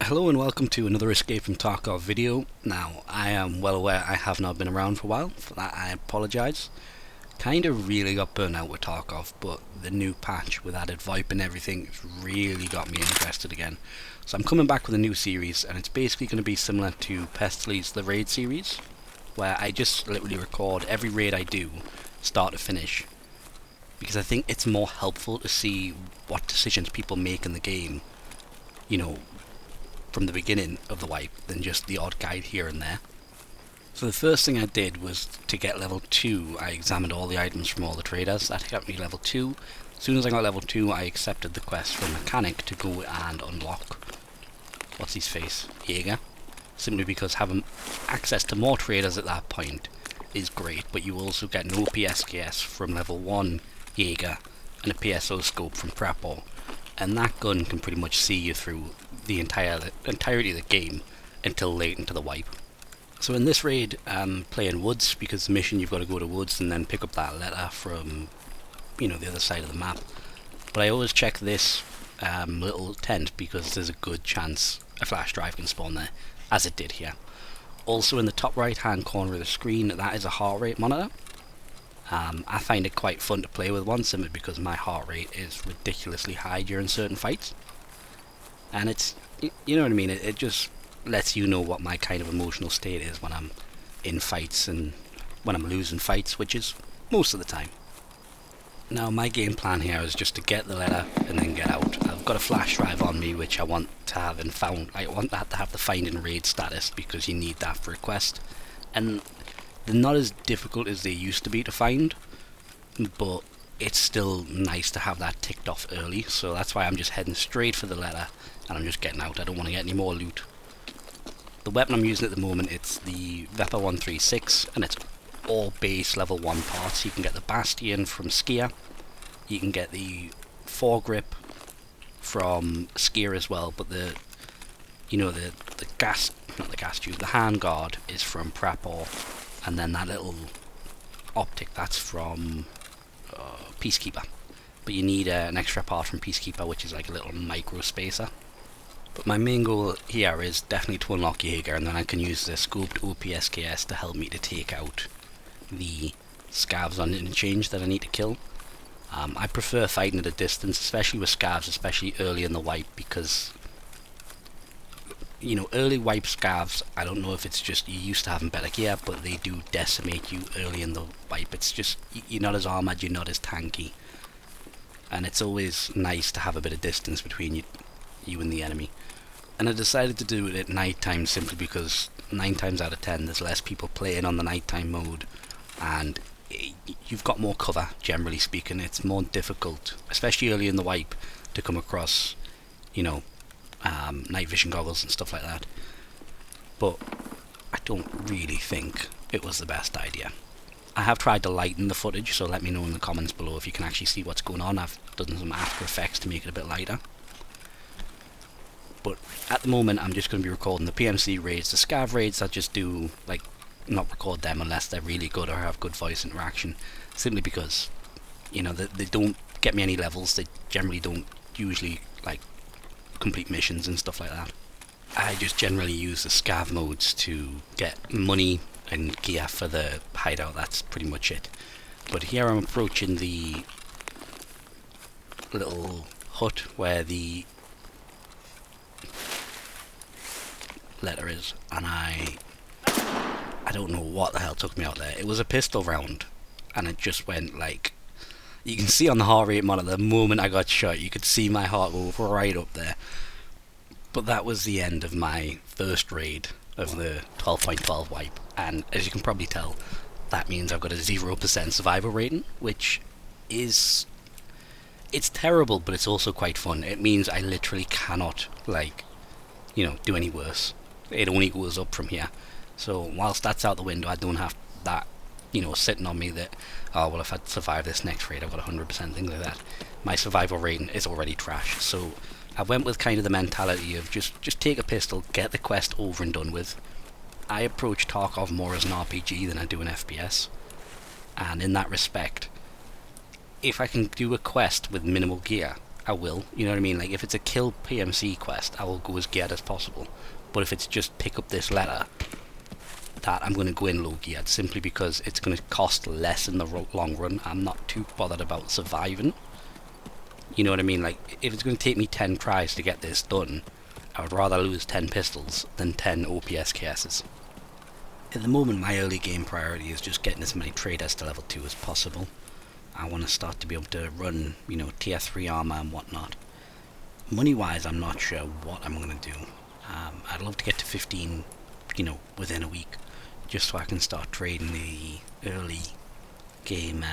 Hello and welcome to another Escape from Tarkov video. Now, I am well aware I have not been around for a while. For that, I apologise. Kinda really got burnt out with Tarkov, but the new patch with added VoIP and everything really got me interested again. So I'm coming back with a new series, and it's basically going to be similar to Pestle's The Raid series, where I just literally record every raid I do, start to finish. Because I think it's more helpful to see what decisions people make in the game, you know, from the beginning of the wipe than just the odd guide here and there. So the first thing I did was to get level 2, I examined all the items from all the traders. That got me level 2. As soon as I got level 2, I accepted the quest from Mechanic to go and unlock, what's his face, Jaegar. Simply because having access to more traders at that point is great, but you also get an OPSKS from level 1 Jaegar and a PSO scope from Prepor. And that gun can pretty much see you through the entirety of the game until late into the wipe. So in this raid, I'm playing Woods because the mission you've got to go to Woods and then pick up that letter from, the other side of the map. But I always check this little tent because there's a good chance a flash drive can spawn there, as it did here. Also in the top right hand corner of the screen, that is a heart rate monitor. I find it quite fun to play with one, simply because my heart rate is ridiculously high during certain fights. And it's, you know what I mean, it just lets you know what my kind of emotional state is when I'm in fights and when I'm losing fights, which is most of the time. Now my game plan here is just to get the letter and then get out. I've got a flash drive on me which I want to have in found. I want that to have the find and raid status because you need that for a quest. And they're not as difficult as they used to be to find, but it's still nice to have that ticked off early, so that's why I'm just heading straight for the letter and I'm just getting out. I don't want to get any more loot. The weapon I'm using at the moment, it's the Vepa 136 and it's all base level 1 parts. You can get the Bastion from Skier, you can get the foregrip from Skier as well, but the gas, not the gas tube, the handguard is from Prepor, and then that little optic, that's from Peacekeeper. But you need an extra part from Peacekeeper, which is like a little micro spacer. But my main goal here is definitely to unlock Jaeger, and then I can use the scoped OPSKS to help me to take out the scavs on interchange that I need to kill. I prefer fighting at a distance, especially with scavs, especially early in the wipe, because early wipe scavs, I don't know if it's just you used to having better gear, but they do decimate you early in the wipe. It's just, you're not as armoured, you're not as tanky. And it's always nice to have a bit of distance between you and the enemy. And I decided to do it at night time simply because 9 times out of 10 there's less people playing on the nighttime mode, and you've got more cover, generally speaking. It's more difficult, especially early in the wipe, to come across, night vision goggles and stuff like that. But I don't really think it was the best idea. I have tried to lighten the footage, so let me know in the comments below if you can actually see what's going on. I've done some After Effects to make it a bit lighter. But at the moment I'm just going to be recording the PMC raids. The scav raids I just do, not record them unless they're really good or have good voice interaction, simply because they don't get me any levels. They generally don't usually complete missions and stuff like that. I just generally use the scav modes to get money and gear for the hideout. That's pretty much it. But here I'm approaching the little hut where the letter is, and I don't know what the hell took me out there. It was a pistol round, and it just went you can see on the heart rate monitor, the moment I got shot, you could see my heart go right up there. But that was the end of my first raid of the 12.12 wipe, and as you can probably tell, that means I've got a 0% survival rating, which is, it's terrible, but it's also quite fun. It means I literally cannot, do any worse. It only goes up from here. So whilst that's out the window, I don't have that sitting on me that, oh well, if I survive this next raid I've got 100%, things like that. My survival rating is already trash, so I went with kind of the mentality of just take a pistol, get the quest over and done with. I approach Tarkov more as an RPG than I do an FPS, and in that respect, if I can do a quest with minimal gear, I will. You know what I mean? Like, if it's a kill PMC quest, I will go as geared as possible. But if it's just pick up this letter, that I'm going to go in low geared, simply because it's going to cost less in the long run. I'm not too bothered about surviving. You know what I mean? Like, if it's going to take me 10 tries to get this done, I would rather lose 10 pistols than 10 OPS KSs. At the moment, my early game priority is just getting as many traders to level 2 as possible. I want to start to be able to run, you know, tier 3 armor and whatnot. Money wise, I'm not sure what I'm going to do. I'd love to get to 15, you know, within a week, just so I can start trading the early game,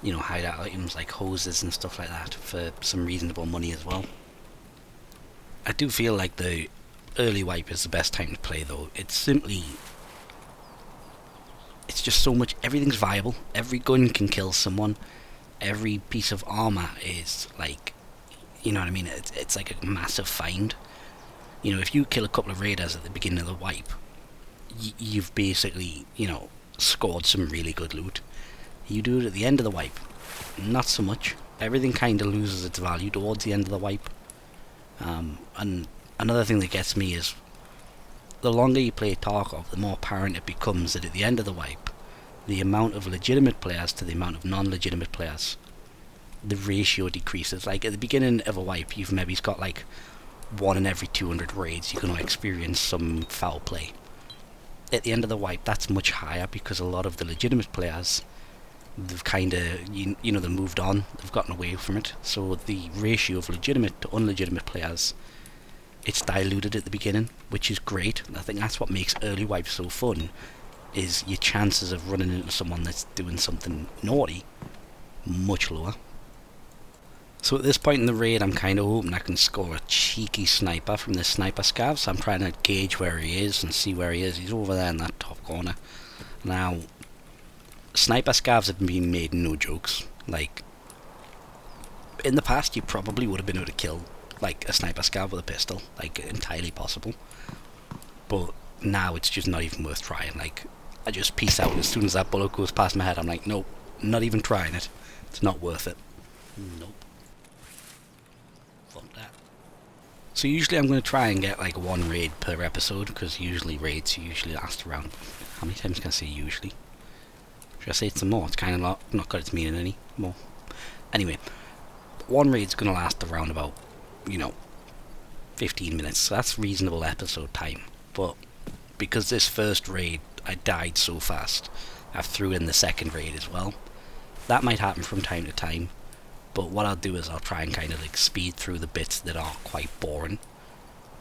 you know, hideout items like hoses and stuff like that for some reasonable money as well. I do feel like the early wipe is the best time to play though. It's just so much, everything's viable, every gun can kill someone, every piece of armor is like, you know what I mean, it's like a massive find. You know, if you kill a couple of raiders at the beginning of the wipe, you've basically, you know, scored some really good loot. You do it at the end of the wipe, not so much. Everything kind of loses its value towards the end of the wipe. And another thing that gets me is, the longer you play Tarkov, the more apparent it becomes that at the end of the wipe, the amount of legitimate players to the amount of non-legitimate players, the ratio decreases. Like, at the beginning of a wipe, you've maybe got like 1 in every 200 raids you're going to experience some foul play. At the end of the wipe, that's much higher, because a lot of the legitimate players, they've kind of, you know, they've moved on, they've gotten away from it. So the ratio of legitimate to unlegitimate players, it's diluted at the beginning, which is great. I think that's what makes early wipes so fun, is your chances of running into someone that's doing something naughty much lower. So at this point in the raid, I'm kind of hoping I can score a cheeky sniper from this sniper scav, so I'm trying to gauge where he is and see where he is. He's over there in that top corner. Now, sniper scavs have been made no jokes. Like, in the past you probably would have been able to kill like a sniper scav with a pistol, like entirely possible, but now it's just not even worth trying. Like, I just peace out as soon as that bullet goes past my head. I'm like, nope, not even trying it, it's not worth it. Nope. Fuck that. So usually I'm going to try and get like 1 raid per episode, because usually raids usually last around, how many times can I say usually? Should I say it's some more? It's kind of not got its meaning anymore. Anyway, 1 raid's going to last around about, you know, 15 minutes, so that's reasonable episode time. But because this first raid I died so fast, I threw in the second raid as well. That might happen from time to time, but what I'll do is I'll try and kind of like speed through the bits that are quite boring,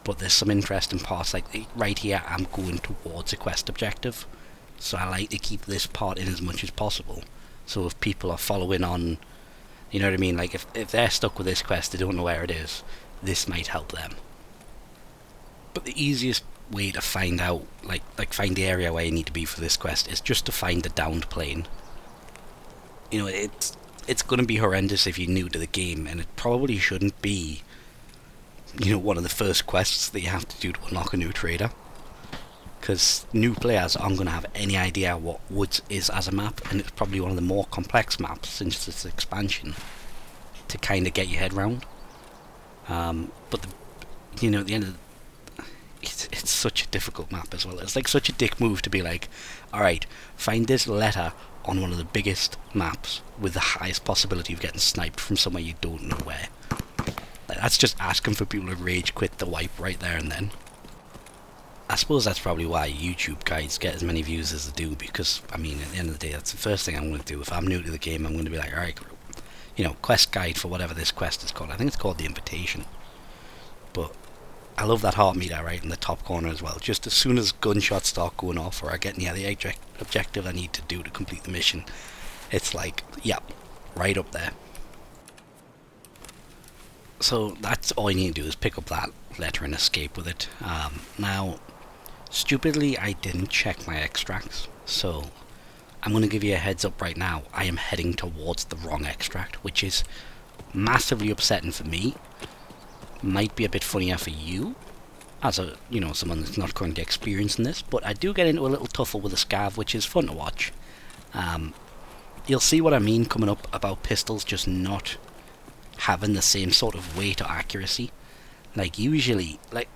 but there's some interesting parts. Like right here, I'm going towards a quest objective, so I like to keep this part in as much as possible, so if people are following on, you know what I mean, like if they're stuck with this quest, they don't know where it is, this might help them. But the easiest way to find out, like find the area where you need to be for this quest, is just to find the downed plane. You know, it's going to be horrendous if you're new to the game, and it probably shouldn't be, you know, one of the first quests that you have to do to unlock a new trader, because new players aren't going to have any idea what Woods is as a map, and it's probably one of the more complex maps since its expansion to kind of get your head round. But you know, at the end of the, it's such a difficult map as well. It's like such a dick move to be like, alright, find this letter on one of the biggest maps with the highest possibility of getting sniped from somewhere you don't know where. Like, that's just asking for people to rage quit the wipe right there and then. I suppose that's probably why YouTube guides get as many views as they do, because, I mean, at the end of the day, that's the first thing I'm going to do. If I'm new to the game, I'm going to be like, alright, you know, quest guide for whatever this quest is called. I think it's called the Invitation. But I love that heart meter right in the top corner as well. Just as soon as gunshots start going off, or I get near the objective I need to do to complete the mission, it's like, yep, right up there. So that's all you need to do, is pick up that letter and escape with it. Now, stupidly, I didn't check my extracts, so I'm going to give you a heads up right now. I am heading towards the wrong extract, which is massively upsetting for me. Might be a bit funnier for you, as a, you know, someone that's not currently experiencing this, but I do get into a little tuffle with a scav, which is fun to watch. You'll see what I mean coming up about pistols just not having the same sort of weight or accuracy. Like usually, like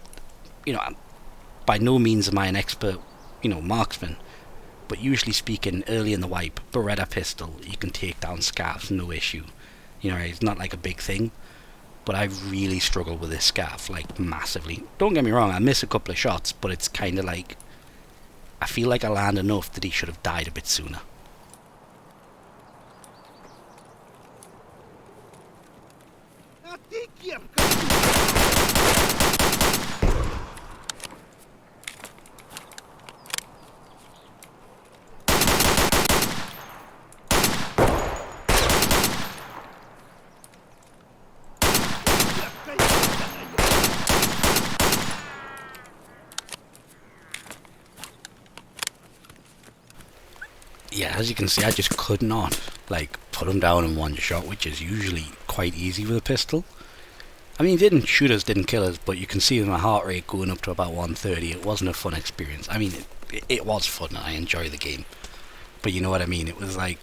by no means am I an expert, marksman, but usually speaking, early in the wipe, Beretta pistol, you can take down scavs, no issue. It's not like a big thing, but I really struggle with this scav, like massively. Don't get me wrong, I miss a couple of shots, but it's kind of like I feel like I land enough that he should have died a bit sooner. Yeah, as you can see, I just could not like put him down in one shot, which is usually quite easy with a pistol. I mean, he didn't shoot us, didn't kill us, but you can see my heart rate going up to about 130. It wasn't a fun experience. I mean, it was fun, and I enjoy the game, but you know what I mean. It was like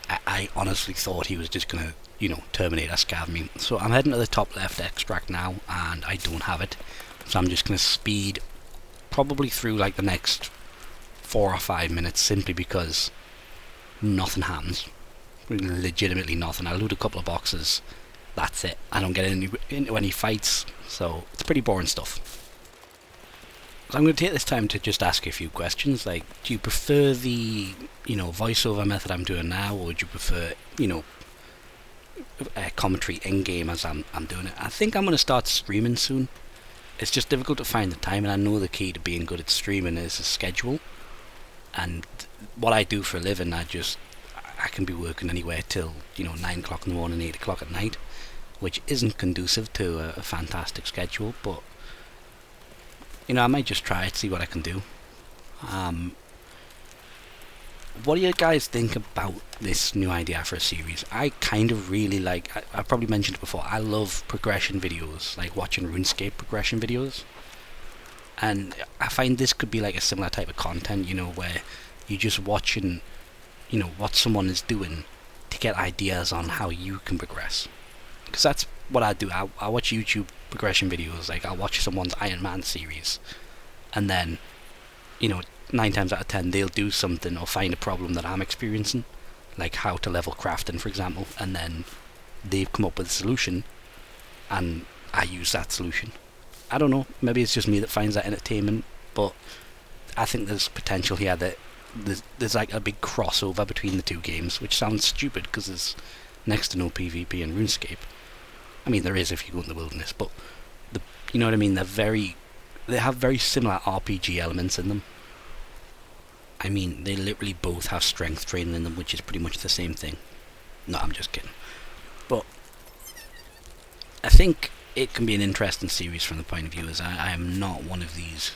I honestly thought he was just gonna, terminate a scav me. So I'm heading to the top left extract now, and I don't have it, so I'm just gonna speed probably through like the next 4 or 5 minutes, simply because nothing happens. Legitimately nothing. I loot a couple of boxes. That's it. I don't get into any fights, so it's pretty boring stuff. So I'm going to take this time to just ask you a few questions. Like, do you prefer the, voiceover method I'm doing now, or would you prefer, commentary in game as I'm doing it? I think I'm going to start streaming soon. It's just difficult to find the time, and I know the key to being good at streaming is a schedule. And what I do for a living, I can be working anywhere till 9 o'clock in the morning, 8 o'clock at night, which isn't conducive to a fantastic schedule. But I might just try it, see what I can do. What do you guys think about this new idea for a series? I kind of really like. I probably mentioned it before. I love progression videos, like watching RuneScape progression videos. And I find this could be like a similar type of content, where you're just watching, what someone is doing to get ideas on how you can progress. Because that's what I do. I watch YouTube progression videos. Like, I'll watch someone's Iron Man series, and then, 9 times out of 10, they'll do something or find a problem that I'm experiencing, like how to level crafting, for example, and then they've come up with a solution, and I use that solution. I don't know, maybe it's just me that finds that entertainment, but I think there's potential here that there's like a big crossover between the two games, which sounds stupid because there's next to no PvP in RuneScape. I mean, there is if you go in the wilderness, but you know what I mean. They have very similar RPG elements in them. I mean, they literally both have strength training in them, which is pretty much the same thing. No, I'm just kidding. But I think it can be an interesting series from the point of view as I am not one of these,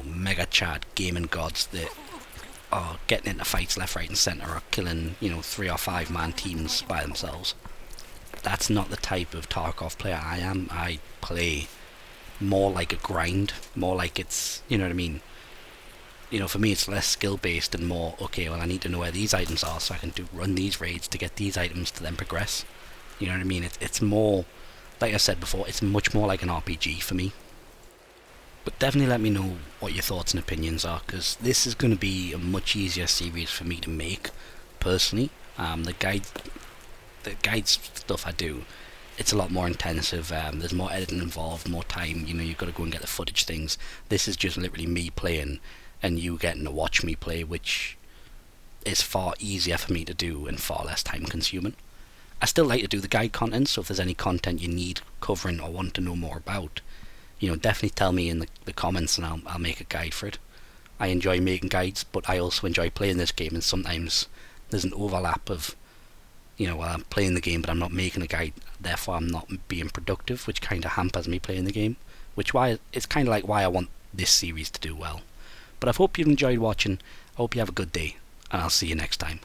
mega chat gaming gods that are getting into fights left, right and centre, or killing, 3 or 5 man teams by themselves. That's not the type of Tarkov player I am. I play more like a grind, more like it's, you know what I mean? For me it's less skill based and more, okay, well I need to know where these items are so I can run these raids to get these items to then progress. You know what I mean? It's more, like I said before, it's much more like an RPG for me. But definitely let me know what your thoughts and opinions are, because this is going to be a much easier series for me to make, personally. The guide stuff I do, it's a lot more intensive. There's more editing involved, more time. You've got to go and get the footage things. This is just literally me playing, and you getting to watch me play, which is far easier for me to do and far less time consuming. I still like to do the guide content, so if there's any content you need covering or want to know more about, definitely tell me in the comments and I'll make a guide for it. I enjoy making guides, but I also enjoy playing this game, and sometimes there's an overlap of, well, I'm playing the game but I'm not making a guide, therefore I'm not being productive, which kind of hampers me playing the game, it's kind of like why I want this series to do well. But I hope you've enjoyed watching, I hope you have a good day, and I'll see you next time.